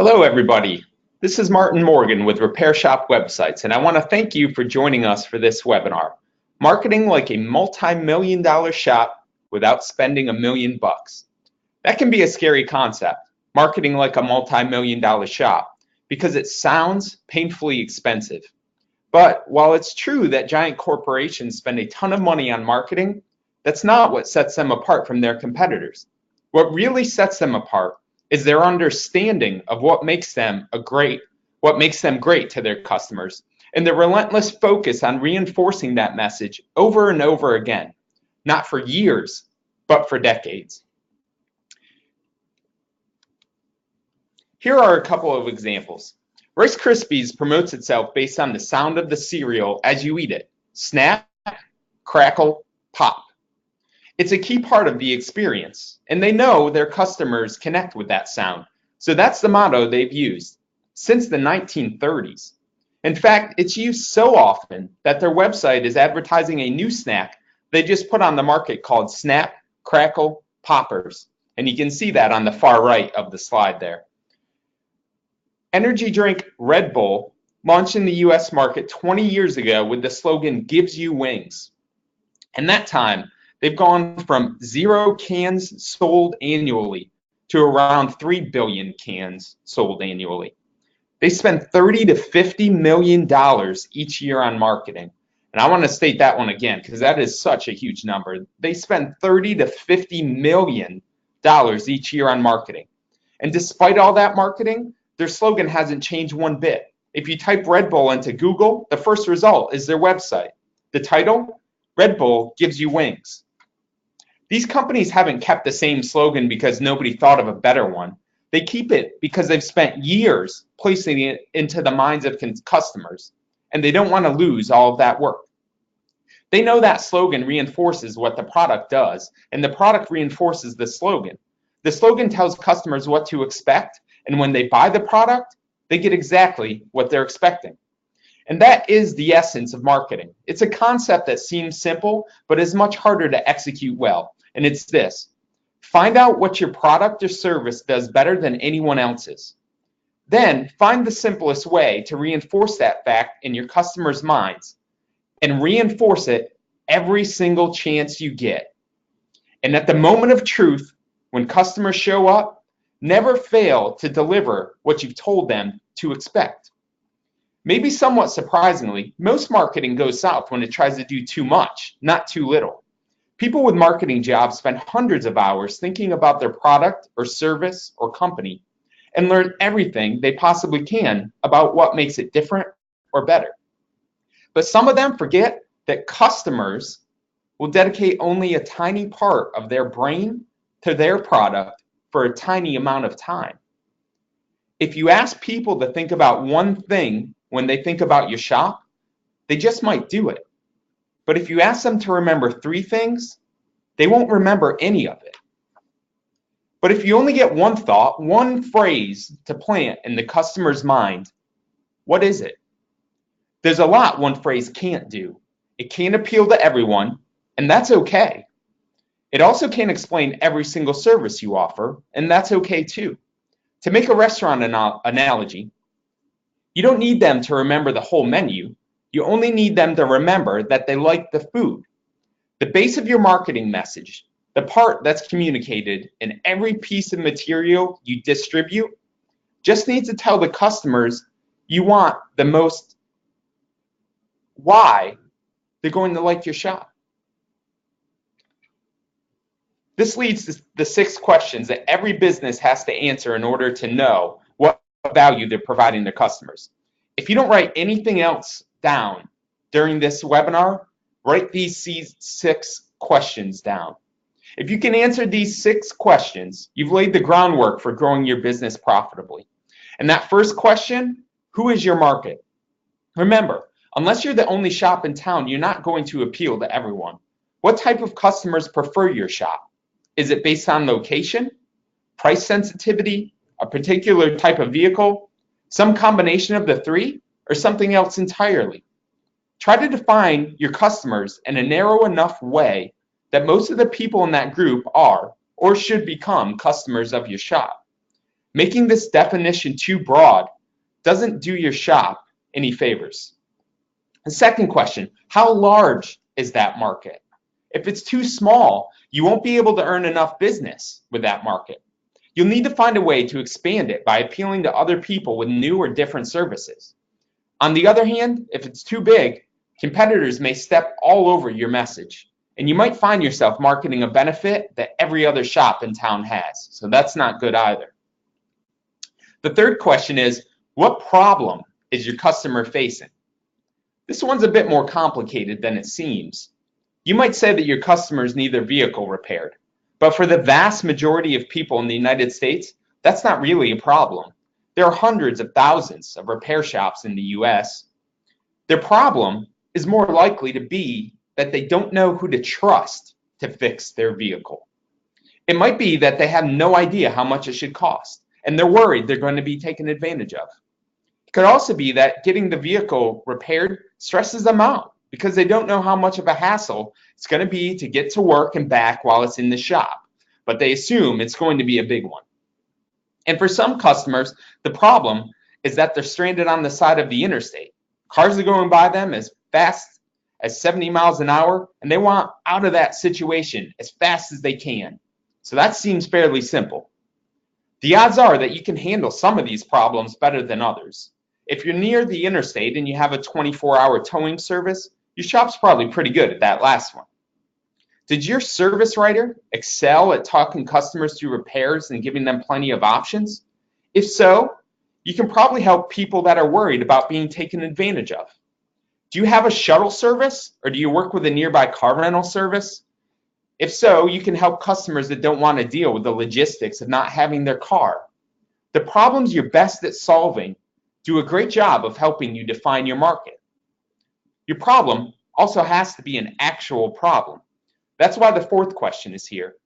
Hello, everybody. This is Martin Morgan with Repair Shop Websites, and I want to thank you for joining us for this webinar, Marketing Like a Multi-Million-Dollar Shop Without Spending $1,000,000. That can be a scary concept, marketing like a multi-million-dollar shop, because it sounds painfully expensive. But while it's true that giant corporations spend a ton of money on marketing, that's not what sets them apart from their competitors. What really sets them apart is their understanding of what makes them great to their customers, and their relentless focus on reinforcing that message over and over again, not for years, but for decades. Here are a couple of examples. Rice Krispies promotes itself based on the sound of the cereal as you eat it. Snap, crackle, pop. It's a key part of the experience, and they know their customers connect with that sound. So that's the motto they've used since the 1930s. In fact, it's used so often that their website is advertising a new snack they just put on the market called Snap, Crackle, Poppers. And you can see that on the far right of the slide there. Energy drink Red Bull launched in the US market 20 years ago with the slogan, "Gives you wings." And that time, they've gone from 0 cans sold annually to around 3 billion cans sold annually. They spend $30 to $50 million each year on marketing. And I want to state that one again because that is such a huge number. They spend $30 to $50 million each year on marketing. And despite all that marketing, their slogan hasn't changed one bit. If you type Red Bull into Google, the first result is their website. The title, Red Bull Gives You Wings. These companies haven't kept the same slogan because nobody thought of a better one. They keep it because they've spent years placing it into the minds of customers, and they don't want to lose all of that work. They know that slogan reinforces what the product does, and the product reinforces the slogan. The slogan tells customers what to expect, and when they buy the product, they get exactly what they're expecting. And that is the essence of marketing. It's a concept that seems simple, but is much harder to execute well. And it's this: find out what your product or service does better than anyone else's. Then find the simplest way to reinforce that fact in your customers' minds and reinforce it every single chance you get. And at the moment of truth, when customers show up, never fail to deliver what you've told them to expect. Maybe somewhat surprisingly, most marketing goes south when it tries to do too much, not too little. People with marketing jobs spend hundreds of hours thinking about their product or service or company and learn everything they possibly can about what makes it different or better. But some of them forget that customers will dedicate only a tiny part of their brain to their product for a tiny amount of time. If you ask people to think about one thing when they think about your shop, they just might do it. But if you ask them to remember 3 things, they won't remember any of it. But if you only get one thought, one phrase to plant in the customer's mind, what is it? There's a lot one phrase can't do. It can't appeal to everyone, and that's okay. It also can't explain every single service you offer, and that's okay too. To make a restaurant analogy, you don't need them to remember the whole menu. You only need them to remember that they like the food. The base of your marketing message, the part that's communicated in every piece of material you distribute, just needs to tell the customers you want the most why they're going to like your shop. This leads to the 6 questions that every business has to answer in order to know what value they're providing their customers. If you don't write anything else down during this webinar, write these 6 questions down. If you can answer these 6 questions, you've laid the groundwork for growing your business profitably. And that first question, who is your market? Remember, unless you're the only shop in town, you're not going to appeal to everyone. What type of customers prefer your shop? Is it based on location, price sensitivity, a particular type of vehicle, some combination of the 3, or something else entirely? Try to define your customers in a narrow enough way that most of the people in that group are or should become customers of your shop. Making this definition too broad doesn't do your shop any favors. The second question, how large is that market? If it's too small, you won't be able to earn enough business with that market. You'll need to find a way to expand it by appealing to other people with new or different services. On the other hand, if it's too big, competitors may step all over your message, and you might find yourself marketing a benefit that every other shop in town has. So that's not good either. The third question is, what problem is your customer facing? This one's a bit more complicated than it seems. You might say that your customers need their vehicle repaired, but for the vast majority of people in the United States, that's not really a problem. There are hundreds of thousands of repair shops in the US. Their problem is more likely to be that they don't know who to trust to fix their vehicle. It might be that they have no idea how much it should cost, and they're worried they're going to be taken advantage of. It could also be that getting the vehicle repaired stresses them out because they don't know how much of a hassle it's going to be to get to work and back while it's in the shop, but they assume it's going to be a big one. And for some customers, the problem is that they're stranded on the side of the interstate. Cars are going by them as fast as 70 miles an hour, and they want out of that situation as fast as they can. So that seems fairly simple. The odds are that you can handle some of these problems better than others. If you're near the interstate and you have a 24-hour towing service, your shop's probably pretty good at that last one. Did your service writer excel at talking customers through repairs and giving them plenty of options? If so, you can probably help people that are worried about being taken advantage of. Do you have a shuttle service, or do you work with a nearby car rental service? If so, you can help customers that don't want to deal with the logistics of not having their car. The problems you're best at solving do a great job of helping you define your market. Your problem also has to be an actual problem. That's why the fourth question is here.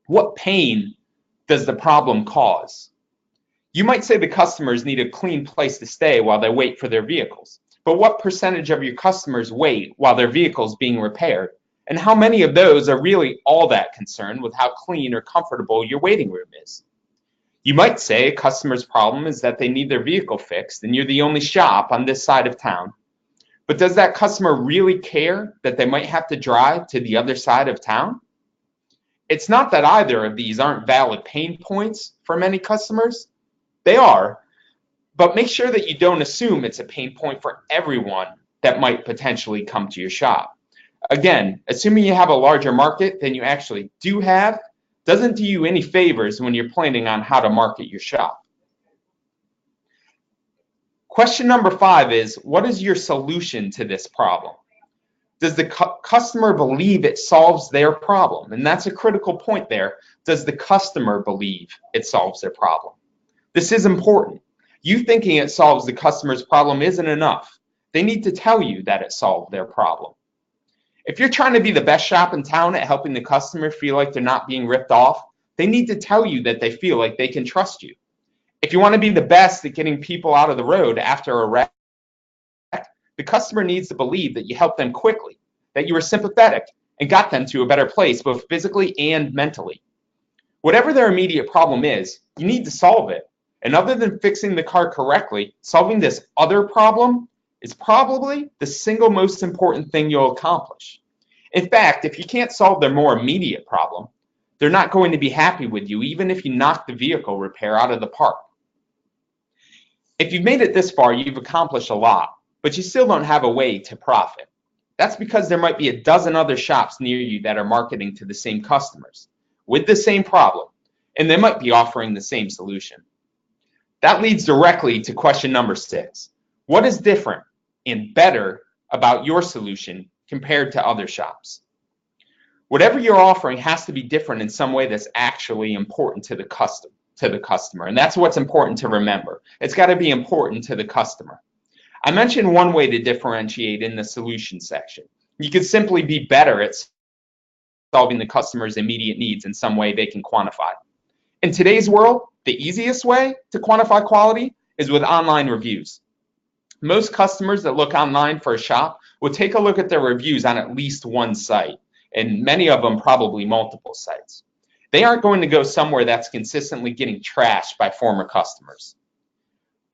What pain does the problem cause? You might say the customers need a clean place to stay while they wait for their vehicles. But what percentage of your customers wait while their vehicle's being repaired? And how many of those are really all that concerned with how clean or comfortable your waiting room is? You might say a customer's problem is that they need their vehicle fixed and you're the only shop on this side of town. But does that customer really care that they might have to drive to the other side of town? It's not that either of these aren't valid pain points for many customers. They are, but make sure that you don't assume it's a pain point for everyone that might potentially come to your shop. Again, assuming you have a larger market than you actually do have doesn't do you any favors when you're planning on how to market your shop. Question number 5 is, what is your solution to this problem? Does the customer believe it solves their problem? And that's a critical point there. Does the customer believe it solves their problem? This is important. You thinking it solves the customer's problem isn't enough. They need to tell you that it solved their problem. If you're trying to be the best shop in town at helping the customer feel like they're not being ripped off, they need to tell you that they feel like they can trust you. If you want to be the best at getting people out of the road after a wreck, the customer needs to believe that you helped them quickly, that you were sympathetic, and got them to a better place, both physically and mentally. Whatever their immediate problem is, you need to solve it. And other than fixing the car correctly, solving this other problem is probably the single most important thing you'll accomplish. In fact, if you can't solve their more immediate problem, they're not going to be happy with you, even if you knock the vehicle repair out of the park. If you've made it this far, you've accomplished a lot, but you still don't have a way to profit. That's because there might be a dozen other shops near you that are marketing to the same customers with the same problem, and they might be offering the same solution. That leads directly to question number 6. What is different and better about your solution compared to other shops? Whatever you're offering has to be different in some way that's actually important to the customer, and that's what's important to remember. It's got to be important to the customer. I mentioned one way to differentiate in the solution section. You could simply be better at solving the customer's immediate needs in some way they can quantify. In today's world, the easiest way to quantify quality is with online reviews. Most customers that look online for a shop will take a look at their reviews on at least one site, and many of them probably multiple sites. They aren't going to go somewhere that's consistently getting trashed by former customers.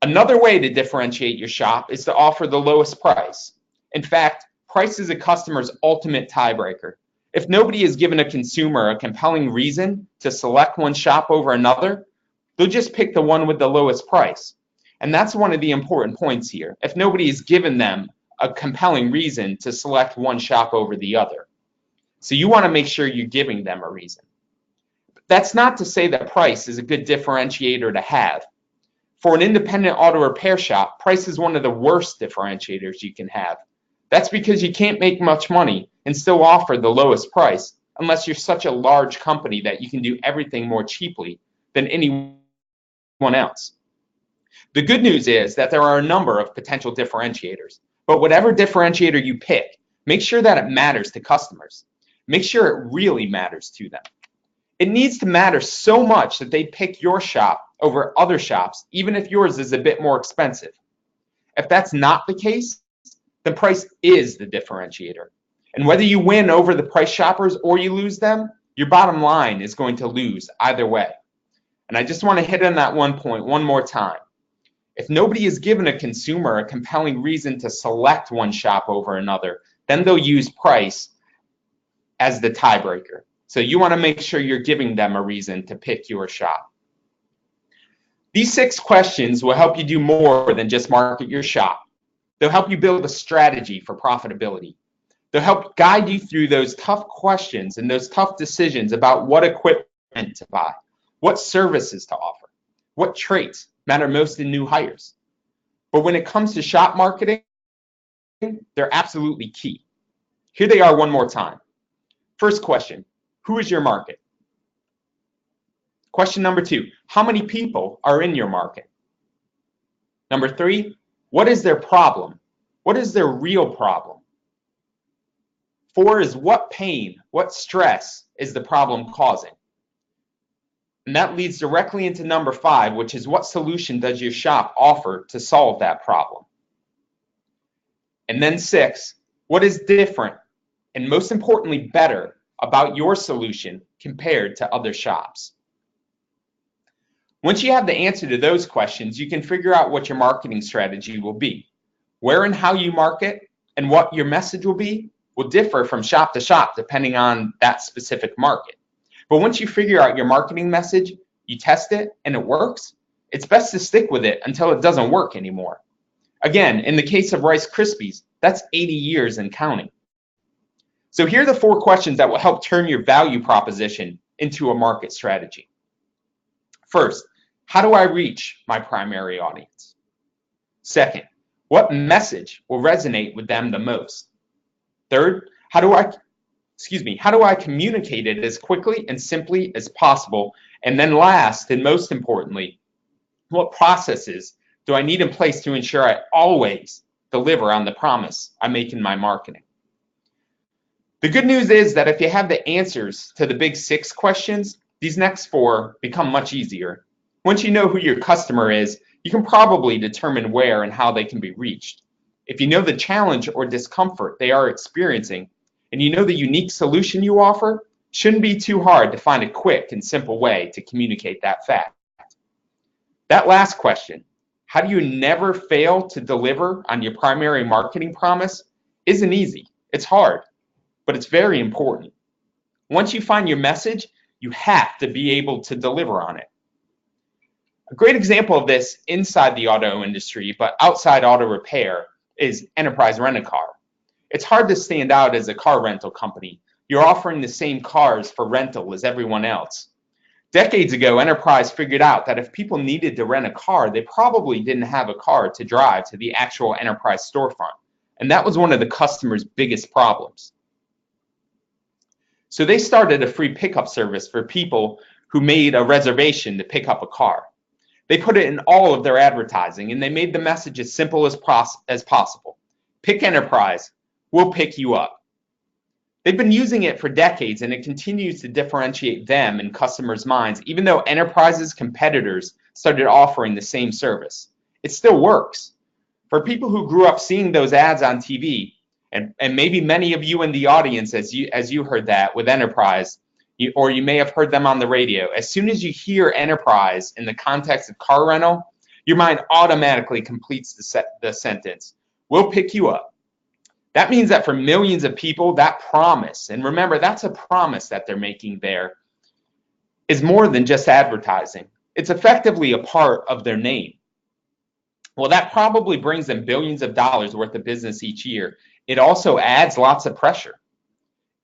Another way to differentiate your shop is to offer the lowest price. In fact, price is a customer's ultimate tiebreaker. If nobody has given a consumer a compelling reason to select one shop over another, they'll just pick the one with the lowest price. And that's one of the important points here. If nobody has given them a compelling reason to select one shop over the other. So you want to make sure you're giving them a reason. But that's not to say that price is a good differentiator to have. For an independent auto repair shop, price is one of the worst differentiators you can have. That's because you can't make much money and still offer the lowest price unless you're such a large company that you can do everything more cheaply than anyone else. The good news is that there are a number of potential differentiators, but whatever differentiator you pick, make sure that it matters to customers. Make sure it really matters to them. It needs to matter so much that they pick your shop over other shops, even if yours is a bit more expensive. If that's not the case, then price is the differentiator. And whether you win over the price shoppers or you lose them, your bottom line is going to lose either way. And I just want to hit on that one point one more time. If nobody has given a consumer a compelling reason to select one shop over another, then they'll use price as the tiebreaker. So you want to make sure you're giving them a reason to pick your shop. These 6 questions will help you do more than just market your shop. They'll help you build a strategy for profitability. They'll help guide you through those tough questions and those tough decisions about what equipment to buy, what services to offer, what traits matter most in new hires. But when it comes to shop marketing, they're absolutely key. Here they are one more time. First question, who is your market? Question number 2, how many people are in your market? Number 3, what is their problem? What is their real problem? 4 is what pain, what stress is the problem causing? And that leads directly into number 5, which is what solution does your shop offer to solve that problem? And then 6, what is different and most importantly better about your solution compared to other shops? Once you have the answer to those questions, you can figure out what your marketing strategy will be. Where and how you market and what your message will be will differ from shop to shop depending on that specific market. But once you figure out your marketing message, you test it and it works, it's best to stick with it until it doesn't work anymore. Again, in the case of Rice Krispies, that's 80 years and counting. So here are the 4 questions that will help turn your value proposition into a market strategy. First, how do I reach my primary audience? Second, what message will resonate with them the most? Third, how do I communicate it as quickly and simply as possible? And then last, and most importantly, what processes do I need in place to ensure I always deliver on the promise I make in my marketing? The good news is that if you have the answers to the big 6 questions, these next 4 become much easier. Once you know who your customer is, you can probably determine where and how they can be reached. If you know the challenge or discomfort they are experiencing, and you know the unique solution you offer, it shouldn't be too hard to find a quick and simple way to communicate that fact. That last question, how do you never fail to deliver on your primary marketing promise, isn't easy. It's hard, but it's very important. Once you find your message, you have to be able to deliver on it. A great example of this inside the auto industry, but outside auto repair, is Enterprise Rent-A-Car. It's hard to stand out as a car rental company. You're offering the same cars for rental as everyone else. Decades ago, Enterprise figured out that if people needed to rent a car, they probably didn't have a car to drive to the actual Enterprise storefront. And that was one of the customer's biggest problems. So they started a free pickup service for people who made a reservation to pick up a car. They put it in all of their advertising, and they made the message as simple as possible. Pick Enterprise, we'll pick you up. They've been using it for decades, and it continues to differentiate them in customers' minds, even though Enterprise's competitors started offering the same service. It still works. For people who grew up seeing those ads on TV, and maybe many of you in the audience as you heard that with Enterprise, or you may have heard them on the radio. As soon as you hear enterprise in the context of car rental, your mind automatically completes the sentence, "We'll pick you up." That means that for millions of people, that promise, and remember, that's a promise that they're making there, is more than just advertising. It's effectively a part of their name. Well, that probably brings them billions of dollars worth of business each year. It also adds lots of pressure.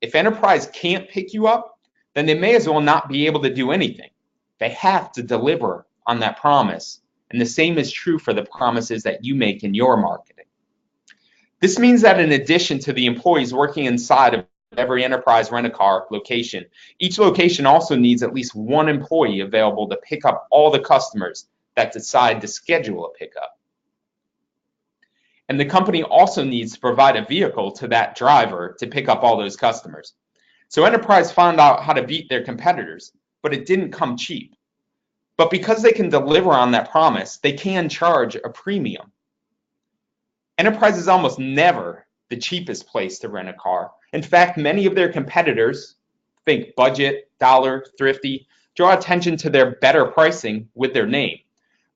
If enterprise can't pick you up, then they may as well not be able to do anything. They have to deliver on that promise. And the same is true for the promises that you make in your marketing. This means that in addition to the employees working inside of every enterprise rent-a-car location, each location also needs at least one employee available to pick up all the customers that decide to schedule a pickup. And the company also needs to provide a vehicle to that driver to pick up all those customers. So enterprise found out how to beat their competitors, but it didn't come cheap. But because they can deliver on that promise, they can charge a premium. Enterprise is almost never the cheapest place to rent a car. In fact, many of their competitors, think Budget, Dollar, Thrifty, draw attention to their better pricing with their name.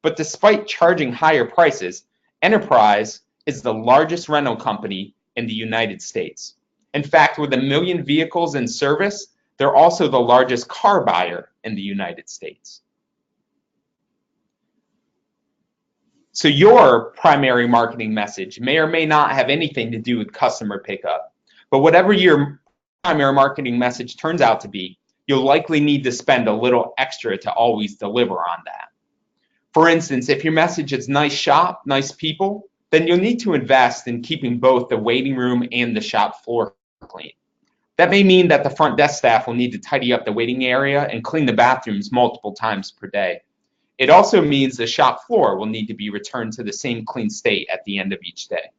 But despite charging higher prices, Enterprise is the largest rental company in the United States. In fact, with 1 million vehicles in service, they're also the largest car buyer in the United States. So your primary marketing message may or may not have anything to do with customer pickup, but whatever your primary marketing message turns out to be, you'll likely need to spend a little extra to always deliver on that. For instance, if your message is nice shop, nice people, then you'll need to invest in keeping both the waiting room and the shop floor clean. That may mean that the front desk staff will need to tidy up the waiting area and clean the bathrooms multiple times per day. It also means the shop floor will need to be returned to the same clean state at the end of each day.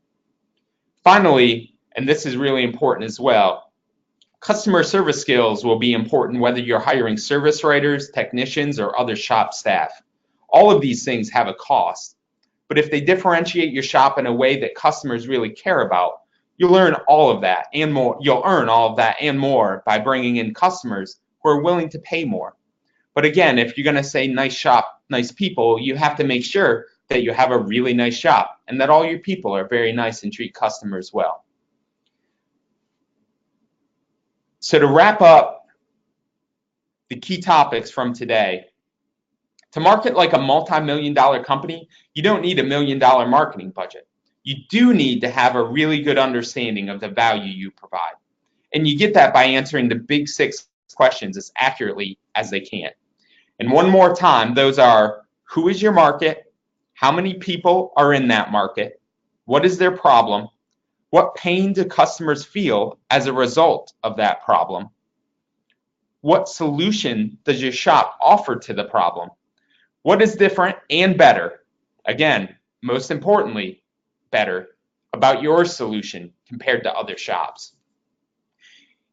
Finally, and this is really important as well, customer service skills will be important whether you're hiring service writers, technicians, or other shop staff. All of these things have a cost. But if they differentiate your shop in a way that customers really care about, you'll learn all of that and more. You'll earn all of that and more by bringing in customers who are willing to pay more. But again, if you're going to say nice shop, nice people, you have to make sure that you have a really nice shop and that all your people are very nice and treat customers well. So to wrap up the key topics from today, to market like a multi-million-dollar company, you don't need $1 million marketing budget. You do need to have a really good understanding of the value you provide. And you get that by answering the big 6 questions as accurately as they can. And one more time, those are: who is your market? How many people are in that market? What is their problem? What pain do customers feel as a result of that problem? What solution does your shop offer to the problem? What is different and better? Again, most importantly, better about your solution compared to other shops.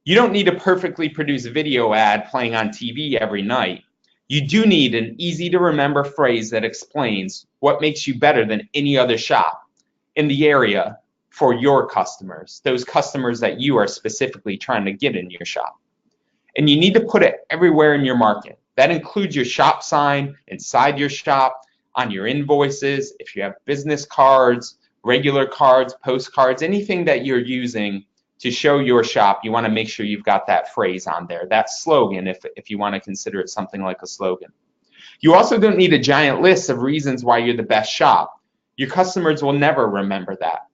You don't need a perfectly produced video ad playing on TV every night. You do need an easy to remember phrase that explains what makes you better than any other shop in the area for your customers, those customers that you are specifically trying to get in your shop. And you need to put it everywhere in your market. That includes your shop sign, inside your shop, on your invoices, if you have business cards, regular cards, postcards, anything that you're using to show your shop, you want to make sure you've got that phrase on there, that slogan, if you want to consider it something like a slogan. You also don't need a giant list of reasons why you're the best shop. Your customers will never remember that.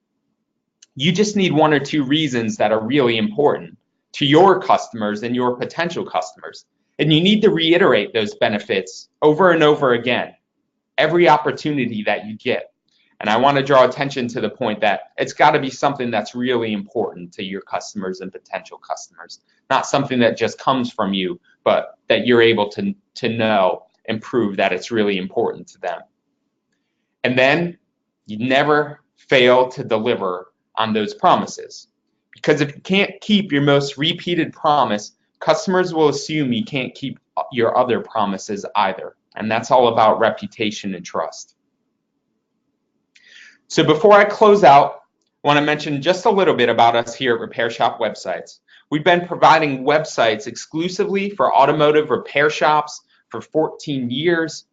You just need 1 or 2 reasons that are really important to your customers and your potential customers. And you need to reiterate those benefits over and over again, every opportunity that you get. And I want to draw attention to the point that it's got to be something that's really important to your customers and potential customers, not something that just comes from you, but that you're able to know and prove that it's really important to them. And then you never fail to deliver on those promises. Because if you can't keep your most repeated promise, customers will assume you can't keep your other promises either. And that's all about reputation and trust. So before I close out, I want to mention just a little bit about us here at Repair Shop Websites. We've been providing websites exclusively for automotive repair shops for 14 years.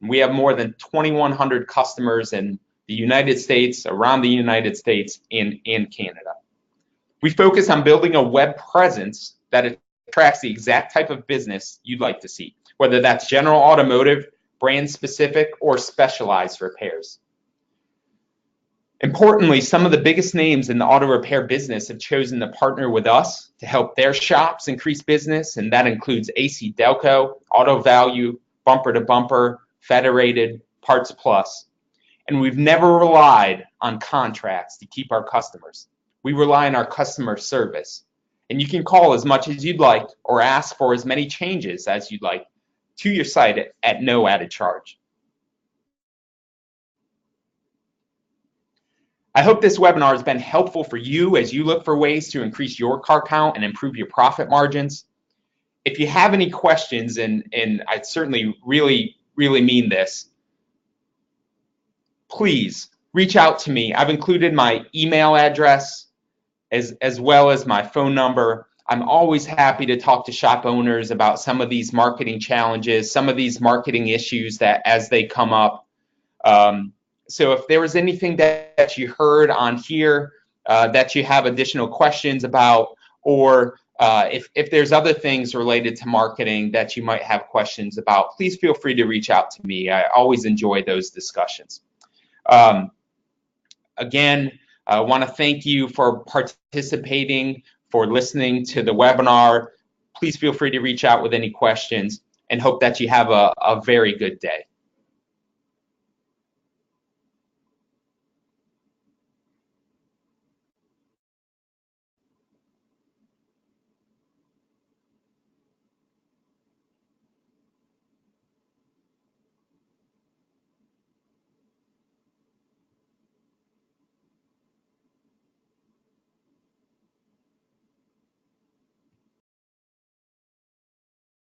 We have more than 2,100 customers in the United States, around the United States, and Canada. We focus on building a web presence that attracts the exact type of business you'd like to see, whether that's general automotive, brand specific, or specialized repairs. Importantly, some of the biggest names in the auto repair business have chosen to partner with us to help their shops increase business, and that includes AC Delco, Auto Value, Bumper to Bumper, Federated, Parts Plus. And we've never relied on contracts to keep our customers. We rely on our customer service. And you can call as much as you'd like or ask for as many changes as you'd like to your site at no added charge. I hope this webinar has been helpful for you as you look for ways to increase your car count and improve your profit margins. If you have any questions, and I certainly really mean this, please reach out to me. I've included my email address as well as my phone number. I'm always happy to talk to shop owners about some of these marketing challenges, some of these marketing issues that as they come up. So if there was anything that you heard on here that you have additional questions about, or if there's other things related to marketing that you might have questions about, please feel free to reach out to me. I always enjoy those discussions. Again, I want to thank you for participating, for listening to the webinar. Please feel free to reach out with any questions, and hope that you have a very good day.